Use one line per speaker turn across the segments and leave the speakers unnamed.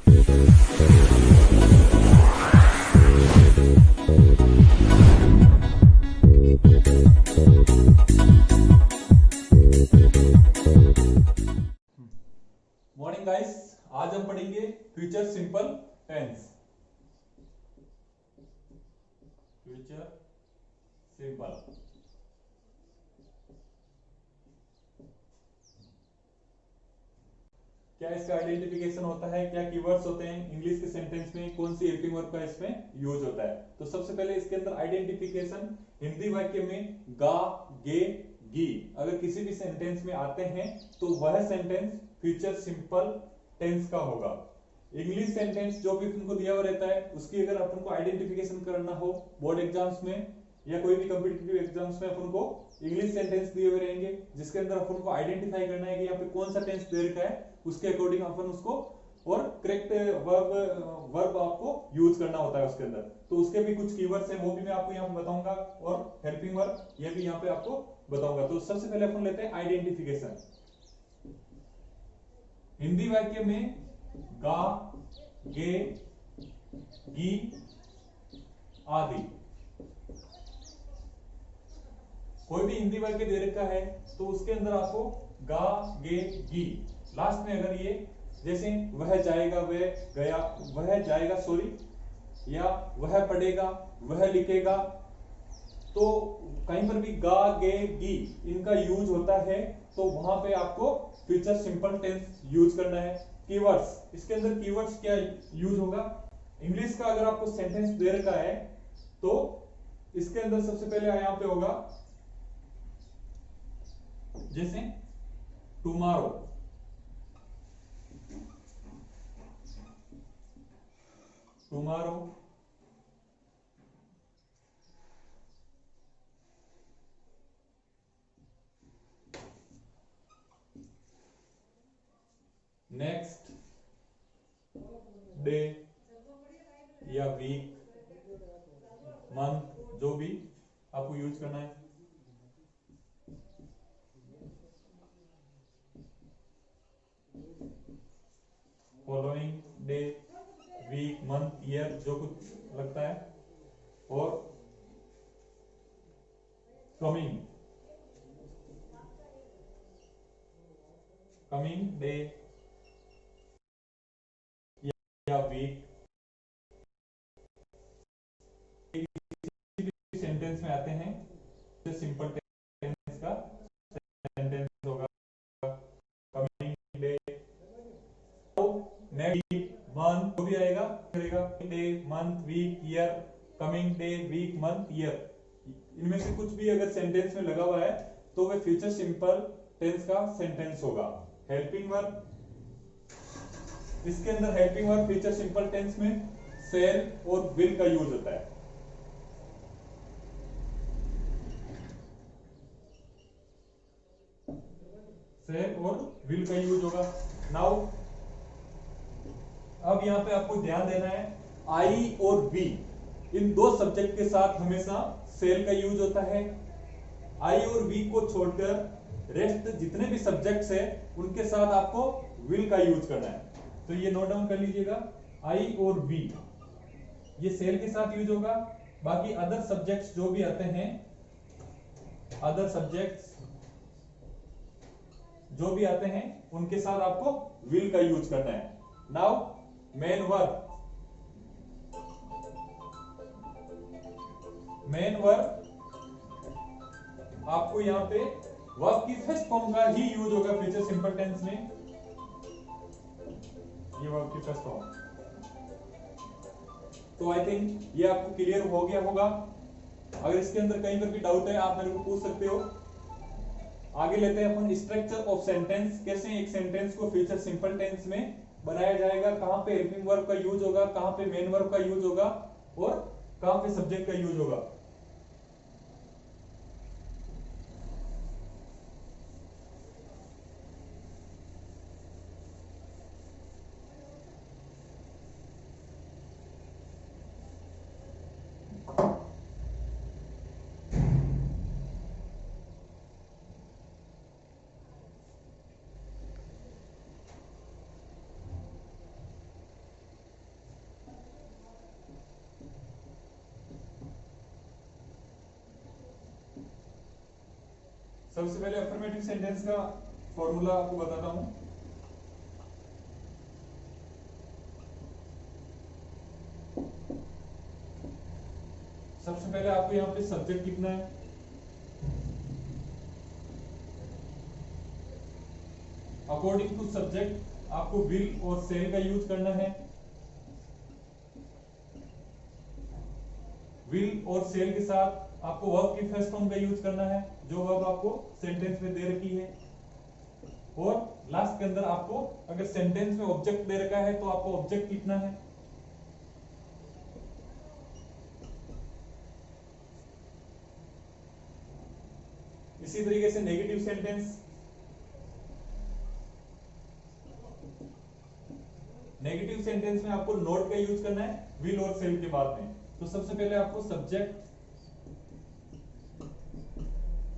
Morning guys, आज हम पढ़ेंगे future simple tense. Future simple क्या इसका आइडेंटिफिकेशन होता है, क्या कीवर्ड्स होते हैं इंग्लिश के सेंटेंस में, कौन सी हेल्पिंग वर्ब का इसमें यूज होता है। तो सबसे पहले इसके अंदर आइडेंटिफिकेशन, हिंदी वाक्य में गा, गे, गी अगर किसी भी सेंटेंस में आते हैं तो वह सेंटेंस फ्यूचर सिंपल टेंस का होगा। इंग्लिश सेंटेंस जो भी तुमको दिया हुआ रहता है उसकी अगर अपन को आइडेंटिफिकेशन करना हो बोर्ड एग्जाम्स में या कोई भी कॉम्पिटिटिव एग्जाम्स में अपन को इंग्लिश सेंटेंस दिए हुए रहेंगे जिसके अंदर अपन को आइडेंटिफाई करना है कि यहाँ पे कौन सा टेंस दे रखा है, उसके अकॉर्डिंग अपन उसको और करेक्ट वर्ब आपको यूज करना होता है उसके अंदर। तो उसके भी कुछ कीवर्ड्स हैं वो भी मैं आपको यहाँ पे बताऊंगा और हेल्पिंग वर्ब ये भी यहाँ पे आपको बताऊंगा। तो सबसे पहले अपन लेते हैं आइडेंटिफिकेशन। हिंदी वाक्य में गा, गे, गी आदि कोई भी हिंदी वाक्य दे रखा है तो उसके अंदर आपको गा, गे, गी लास्ट में अगर ये जैसे वह जाएगा, वह गया, वह जाएगा सॉरी या वह पढ़ेगा, वह लिखेगा, तो कहीं पर भी गा, गे, गी इनका यूज होता है तो वहां पे आपको फ्यूचर सिंपल टेंस यूज करना है। कीवर्ड्स, इसके अंदर कीवर्ड्स क्या यूज होगा, इंग्लिश का अगर आपको सेंटेंस दे रखा है तो इसके अंदर सबसे पहले यहां पे होगा जैसे टुमारो, टुमारो, नेक्स्ट डे या वीक, मंथ जो भी आपको यूज करना है। Following day, week, month, year जो कुछ लगता है, और कमिंग, कमिंग डे या वीक सेंटेंस में आते हैं तो सिंपल टेंस का सेंटेंस होगा कमिंग डे, नेक्स्ट मंथ जो भी आएगा करेगा day, month, week, year, coming day, week, month, year इनमें से कुछ भी अगर सेंटेंस में लगा हुआ है तो वह फ्यूचर सिंपल टेंस का सेंटेंस होगा। हेल्पिंग वर्ब, इसके अंदर helping verb future simple tense में शेल और विल का यूज होता है। शेल और विल का यूज होगा। नाउ अब यहां पे आपको ध्यान देना है आई और वी इन दो सब्जेक्ट के साथ हमेशा शेल का यूज होता है। आई और वी को छोड़कर रेस्ट जितने भी सब्जेक्ट्स है उनके साथ आपको विल का यूज करना है। तो ये नोट डाउन कर लीजिएगा, आई और वी ये शेल के साथ यूज होगा। बाकी अदर सब्जेक्ट्स जो भी आते हैं, अदर सब्जेक्ट्स जो भी आते हैं उनके साथ आपको विल का यूज करना है। Now main verb, main verb आपको यहां पे वर्ब की फर्स्ट फॉर्म का ही यूज होगा फ्यूचर सिंपल टेंस में, ये वर्ब की फर्स्ट फॉर्म। तो आई थिंक ये आपको क्लियर हो गया होगा। अगर इसके अंदर कहीं पर भी डाउट है आप मेरे को पूछ सकते हो। आगे लेते हैं अपन स्ट्रक्चर ऑफ सेंटेंस, कैसे एक सेंटेंस को फ्यूचर सिंपल टेंस में बनाया जाएगा, कहां पे हेल्पिंग वर्ब का यूज होगा, कहां पे मेन वर्ब का यूज होगा और कहां पे सब्जेक्ट का यूज होगा। सबसे पहले अफर्मेटिव सेंटेंस का फॉर्मूला आपको बताता हूं। सबसे पहले आपको यहाँ पे सब्जेक्ट लिखना है, अकॉर्डिंग टू सब्जेक्ट आपको विल और सेल का यूज करना है। विल और सेल के साथ आपको वर्ब की फर्स्ट फॉर्म का यूज करना है, जो वर्ब आपको सेंटेंस में दे रखी है। और लास्ट के अंदर आपको अगर सेंटेंस में ऑब्जेक्ट दे रखा है तो आपको ऑब्जेक्ट लिखना है। इसी तरीके से नेगेटिव सेंटेंस, नेगेटिव सेंटेंस में आपको नॉट का यूज करना है विल और सेल के बाद में। तो सबसे पहले आपको सब्जेक्ट,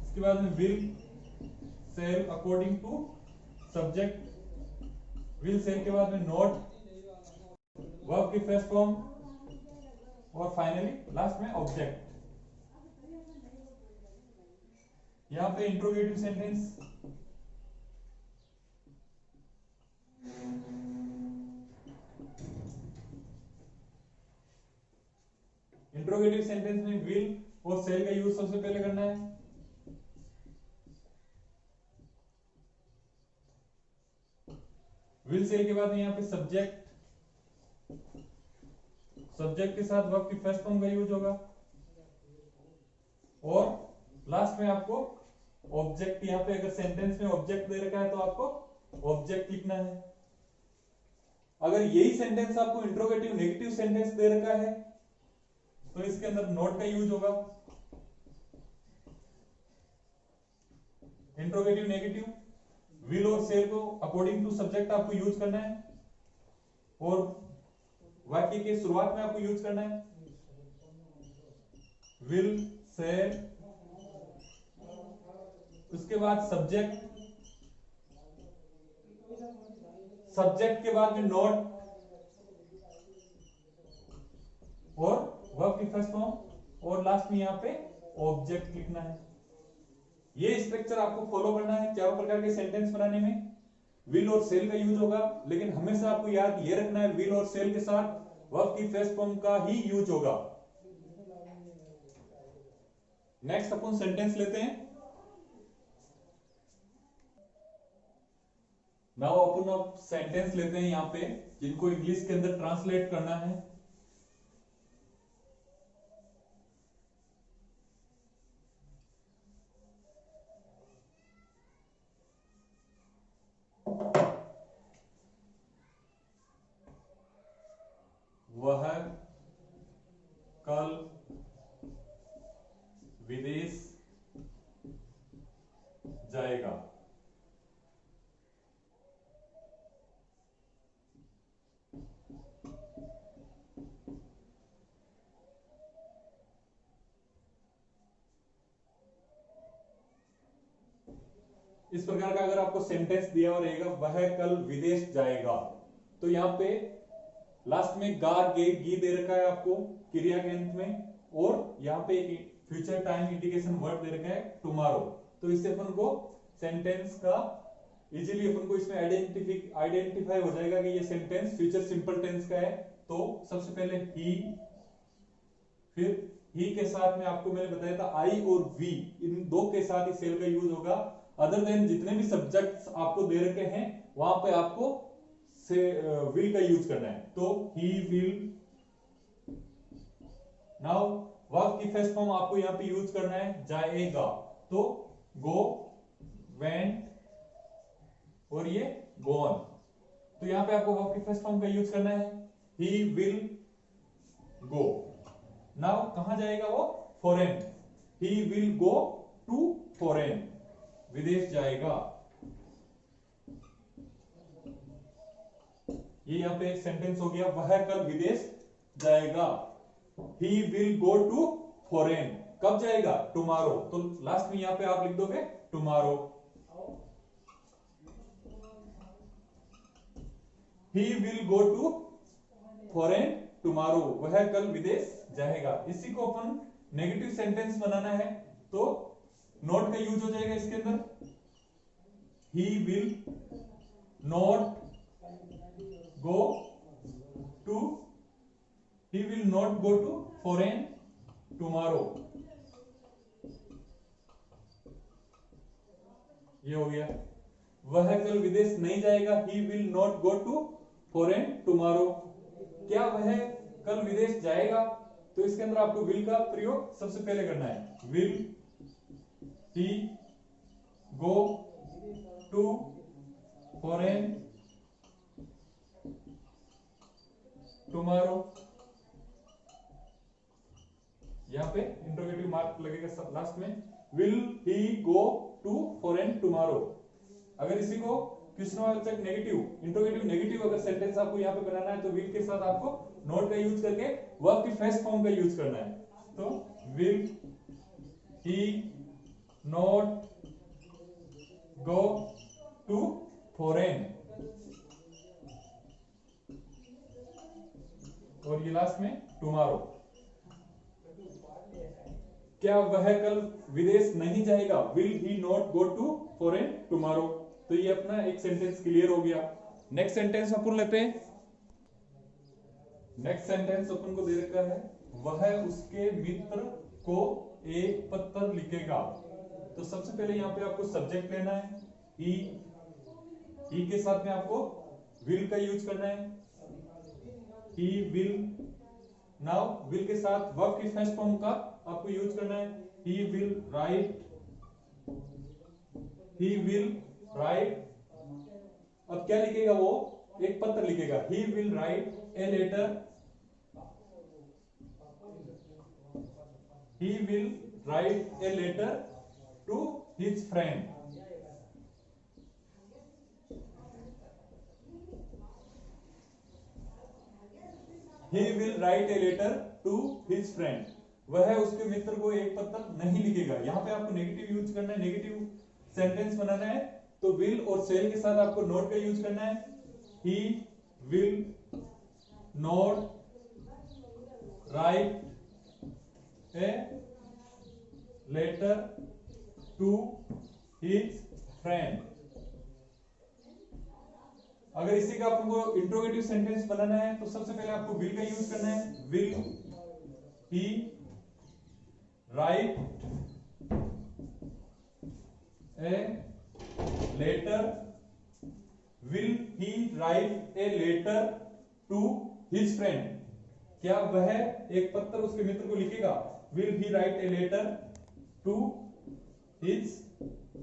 इसके बाद में will shall according to subject, will shall के बाद में नॉट, वर्ब की फर्स्ट फॉर्म और फाइनली लास्ट में ऑब्जेक्ट। यहां पे इंट्रोगेटिव सेंटेंस, इंट्रोगेटिव सेंटेंस में विल और सेल का यूज सबसे पहले करना है। विल सेल के बाद में यहाँ पे सब्जेक्ट, सब्जेक्ट के साथ वर्ब की फर्स्ट फॉर्म का यूज होगा और लास्ट में आपको ऑब्जेक्ट, यहाँ पे अगर सेंटेंस में ऑब्जेक्ट दे रखा है तो आपको ऑब्जेक्ट लिखना है। अगर यही सेंटेंस आपको इंट्रोगेटिव नेगेटिव सेंटेंस दे रखा है तो इसके अंदर नॉट का यूज होगा। इंट्रोगेटिव नेगेटिव, विल और सेल को अकॉर्डिंग टू सब्जेक्ट आपको यूज करना है और वाक्य के शुरुआत में आपको यूज करना है विल सेल, उसके बाद सब्जेक्ट, सब्जेक्ट के बाद में नॉट और वर्ब की फर्स्ट फॉर्म और लास्ट में यहाँ पे ऑब्जेक्ट लिखना है। ये स्ट्रक्चर आपको फॉलो करना है चारों प्रकार के सेंटेंस बनाने में। विल और सेल का यूज होगा, लेकिन हमेशा आपको याद ये रखना है विल और सेल के साथ वर्ब की फर्स्ट फॉर्म का ही यूज होगा। नेक्स्ट अपन सेंटेंस लेते हैं। नाउ अपन अब सेंटेंस लेते हैं यहाँ पे, जिनको इंग्लिश के अंदर ट्रांसलेट करना है। वह कल विदेश जाएगा। इस प्रकार का अगर आपको सेंटेंस दिया हुआ रहेगा वह कल विदेश जाएगा, तो यहाँ पे लास्ट में गा गे गी दे रखा है आपको क्रिया के अंत में, और यहाँ पे फ्यूचर टाइम इंडिकेशन वर्ड दे रखा है टुमारो। तो इससे अपन को सेंटेंस का इजीली अपन को इसमें आइडेंटिफाई हो जाएगा कि ये सेंटेंस फ्यूचर सिंपल टेंस का है। तो सबसे पहले ही, फिर ही के साथ में आपको मैंने बताया था आई और वी, इन दो के साथ ही सेल का यूज होगा। अदर देन जितने भी सब्जेक्ट्स आपको दे रखे हैं वहां पे आपको से विल का यूज करना है। तो ही विल। नाउ वर्ब की फर्स्ट फॉर्म आपको यहाँ पे यूज करना है जाएगा, तो गो, वेंट और ये गोन। तो यहाँ पे आपको वर्ब की फर्स्ट फॉर्म का यूज करना है ही विल गो। नाउ कहां जाएगा वो? Foreign. He will go to foreign, विदेश जाएगा। ये यहाँ पे एक सेंटेंस हो गया, वह कल विदेश जाएगा। He will go to foreign, कब जाएगा? टुमारो। तो लास्ट में यहाँ पे आप लिख दोगे tomorrow. He will go to foreign tomorrow, वह कल विदेश जाएगा। इसी को अपन नेगेटिव सेंटेंस बनाना है, तो नॉट का यूज हो जाएगा इसके अंदर, he will not go to, he will not go to foreign tomorrow, ये हो गया। वह कल विदेश नहीं जाएगा, he will not go to foreign tomorrow। क्या वह कल विदेश जाएगा, तो इसके अंदर आपको will का प्रयोग सबसे पहले करना है। will he go to foreign tomorrow, यहां पे इंटरोगेटिव मार्क लगेगा सब लास्ट में। Will he go to foreign tomorrow. अगर इसी को क्वेश्चनवाचक नेगेटिव, इंटरोगेटिव नेगेटिव अगर सेंटेंस आपको यहां पे बनाना है तो विल के साथ आपको नॉट का यूज करके वर्ब की फर्स्ट फॉर्म का यूज करना है। तो will he not go to foreign, और ये लास्ट में टुमारो। क्या वह कल विदेश नहीं जाएगा, will he not go to foreign tomorrow. तो ये अपना एक सेंटेंस क्लियर हो गया। नेक्स्ट सेंटेंस अपन लेते हैं। नेक्स्ट सेंटेंस अपन को दे रखा है, वह उसके मित्र को एक पत्र लिखेगा। तो सबसे पहले यहाँ पे आपको सब्जेक्ट लेना है, ही के साथ में आपको विल का यूज करना है, ही विल। नाउ विल के साथ वर्ब की फर्स्ट फॉर्म का आपको यूज करना है, he will write, he will write. अब क्या लिखेगा वो, एक पत्र लिखेगा, he will write a letter, he will write a letter to his friend. He will write a letter to his friend। वह उसके मित्र को एक पत्र नहीं लिखेगा। यहाँ पे आपको नेगेटिव यूज करना है, नेगेटिव सेंटेंस बनाना है, तो विल और सेल के साथ आपको नॉट का यूज करना है। He will not write a letter to his friend। अगर इसी का आपको इंट्रोगेटिव सेंटेंस बनाना है तो सबसे पहले आपको विल का यूज करना है, will he write a letter, will he write a letter to his friend. क्या वह एक पत्र उसके मित्र को लिखेगा, will he write a letter to his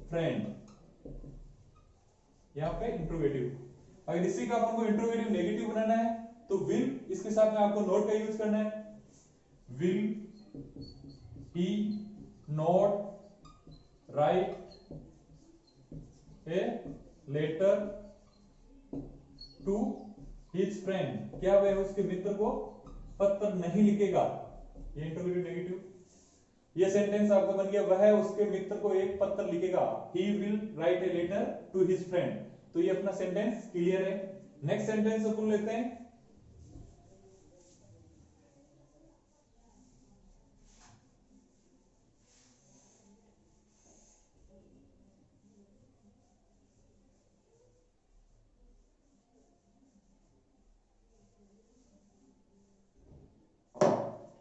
friend. यहां पे इंट्रोगेटिव। अगर इसी का आपको इंट्रोगेटिव नेगेटिव बनाना है तो विल, इसके साथ में आपको नॉट का यूज करना है, will he not write a letter to his friend. क्या वह उसके मित्र को पत्र नहीं लिखेगा, ये इंट्रोगेटिव नेगेटिव। ये सेंटेंस आपका बन गया, वह उसके मित्र को एक पत्र लिखेगा, he will write a letter to his friend. तो ये अपना सेंटेंस क्लियर है। नेक्स्ट सेंटेंस अपन लेते हैं।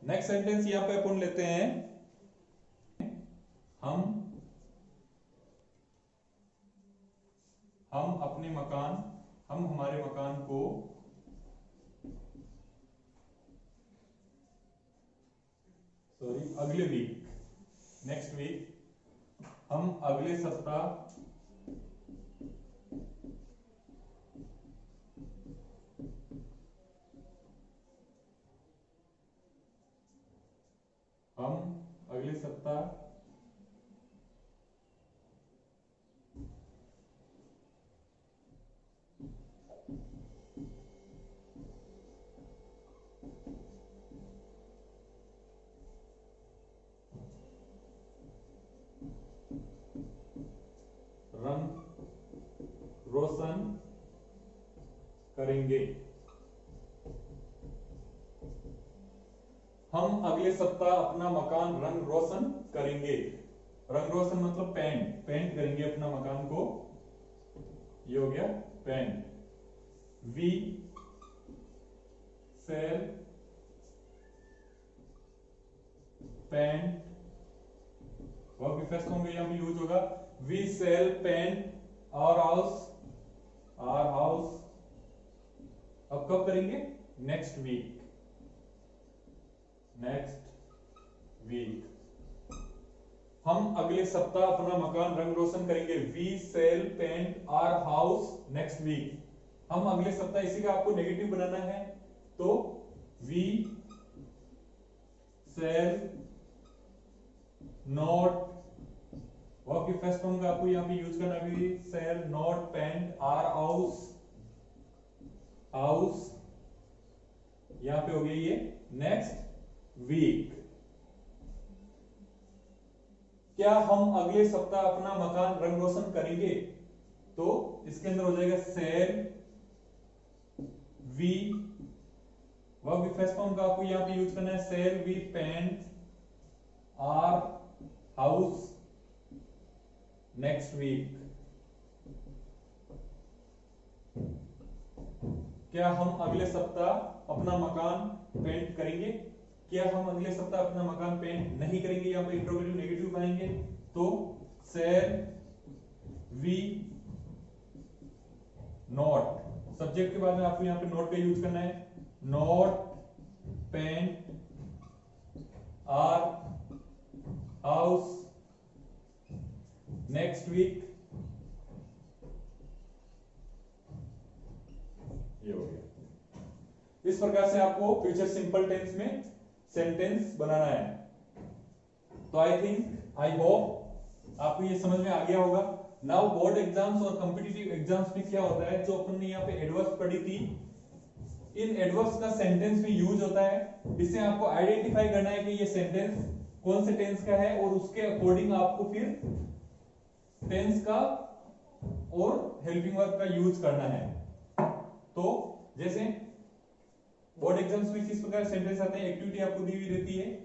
नेक्स्ट सेंटेंस यहां पे अपन लेते हैं, हम अपने मकान, हम हमारे मकान को अगले वीक, नेक्स्ट वीक, हम अगले सप्ताह रंग रोशन करेंगे। हम अगले सप्ताह अपना मकान रंग रोशन करेंगे। रंग रोशन मतलब पेंट, पेंट करेंगे अपना मकान को, ये हो गया paint. We shall paint, verb की फर्स्ट होंगे यहां पे यूज होगा, we shall paint our house, our house. अब कब करेंगे? Next week, next week. हम अगले सप्ताह अपना मकान रंग रोशन करेंगे। We shall paint our house next week. हम अगले सप्ताह, इसी का आपको नेगेटिव बनाना है, तो वी सेल नॉट, वर्ब की फर्स्ट फॉर्म का आपको यहां पे यूज करना, we shall not paint our house, house यहां पे हो गई ये नेक्स्ट वीक। क्या हम अगले सप्ताह अपना मकान रंग रोशन करेंगे? तो इसके अंदर हो जाएगा सेल वी, वर्ब की फर्स्ट फॉर्म का आपको यहां पे यूज करना है, shall we paint our house next week. क्या हम अगले सप्ताह अपना मकान पेंट करेंगे? क्या हम अगले सप्ताह अपना मकान पेंट नहीं करेंगे? यहां पे इंट्रोगेटिव नेगेटिव बनाएंगे, तो सेल वी नॉट, सब्जेक्ट के बाद में आपको यहां पे नॉट का यूज करना है, not paint our house next week. ये हो गया। इस प्रकार से आपको फ्यूचर सिंपल टेंस में सेंटेंस बनाना है। तो आई थिंक, आई होप आपको ये समझ में आ गया होगा। नाउ बोर्ड एग्जाम्स और कॉम्पिटिटिव एग्जाम्स में क्या होता है, जो अपन ने यहाँ पे एडवर्ब्स पढ़ी थी, इन एडवर्ब्स का सेंटेंस में यूज होता है। इससे आपको आइडेंटिफाई करना है कि ये सेंटेंस कौन से टेंस का है, और उसके अकॉर्डिंग आपको फिर टेंस का और हेल्पिंग वर्ब का यूज करना है। तो जैसे बोर्ड एग्जाम्स में किस प्रकार सेंटेंस आते हैं, एक्टिविटी आपको दी हुई रहती है,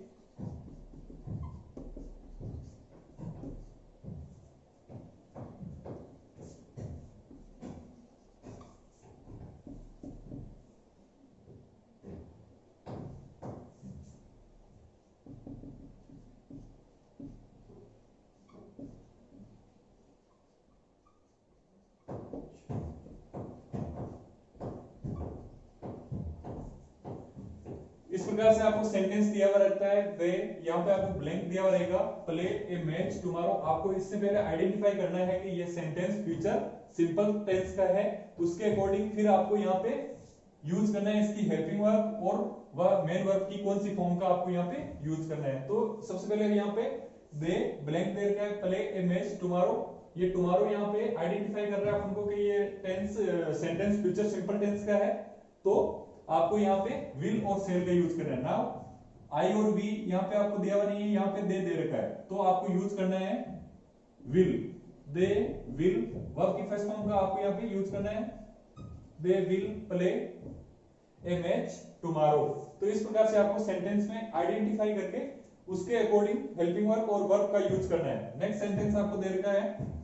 इस प्रकार से आपको सेंटेंस दिया हुआ रहता है, दे, यहाँ पे आपको ब्लैंक दिया हुआ रहेगा, प्ले ए मैच टुमारो। आपको इससे पहले आइडेंटिफाई करना है कि ये सेंटेंस फ्यूचर सिंपल टेंस का है, उसके अकॉर्डिंग फिर आपको यहाँ पे यूज करना है इसकी हेल्पिंग वर्ब, और वह मेन वर्ब की कौन सी फॉर्म का आपको यहाँ पे यूज करना है। तो सबसे पहले यहाँ पे दे ब्लैंक दे रखा है, प्ले ए मैच टुमारो। ये टुमारो यहाँ पे आइडेंटिफाई कर रहा है अपन को कि ये tense sentence future simple tense का है, तो आपको यहाँ पे विल और सेल का यूज करना है। नाउ आई और वी यहाँ पे आपको दिया हुआ नहीं है, यहाँ पे दे रखा है, तो आपको यूज करना है विल, दे विल। वर्ब की फर्स्ट फॉर्म का आपको यहाँ पे यूज करना है, they will play A match tomorrow. तो इस प्रकार से आपको सेंटेंस में आइडेंटिफाई करके उसके अकॉर्डिंग हेल्पिंग वर्ब और वर्ब का यूज करना है। नेक्स्ट सेंटेंस आपको दे रखा है,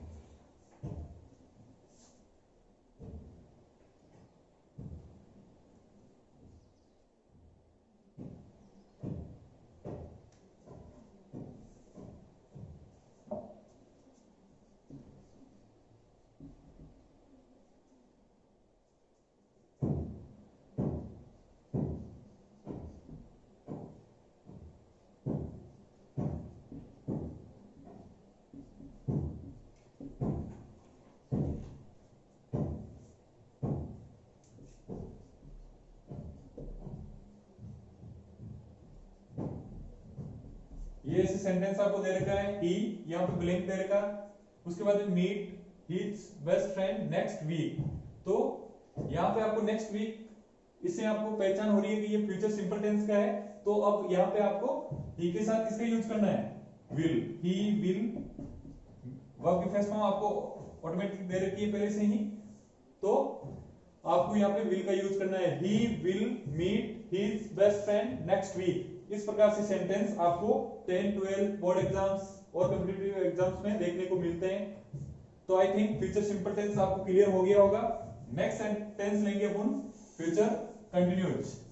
ये ऐसे सेंटेंस आपको दे रखा है, ही यहाँ पे ब्लैंक दे रखा, उसके बाद meet his best friend next week. तो यहाँ पे आपको नेक्स्ट वीक, इससे आपको पहचान हो रही है कि ये फ्यूचर सिंपल टेंस का है। तो अब यहाँ पे आपको ही के साथ किसका यूज करना है, विल, ही विल। वर्ब की फर्स्ट फॉर्म आपको ऑटोमेटिक दे रखी है पहले से ही, तो आपको यहाँ पे विल का यूज करना है, he will meet his best friend next week. इस प्रकार से सेंटेंस आपको 10, 12 बोर्ड एग्जाम्स और कॉम्पिटिटिव एग्जाम्स में देखने को मिलते हैं। तो I think future simple tense आपको क्लियर हो गया होगा। नेक्स्ट सेंटेंस लेंगे अपन फ्यूचर कंटिन्यूअस।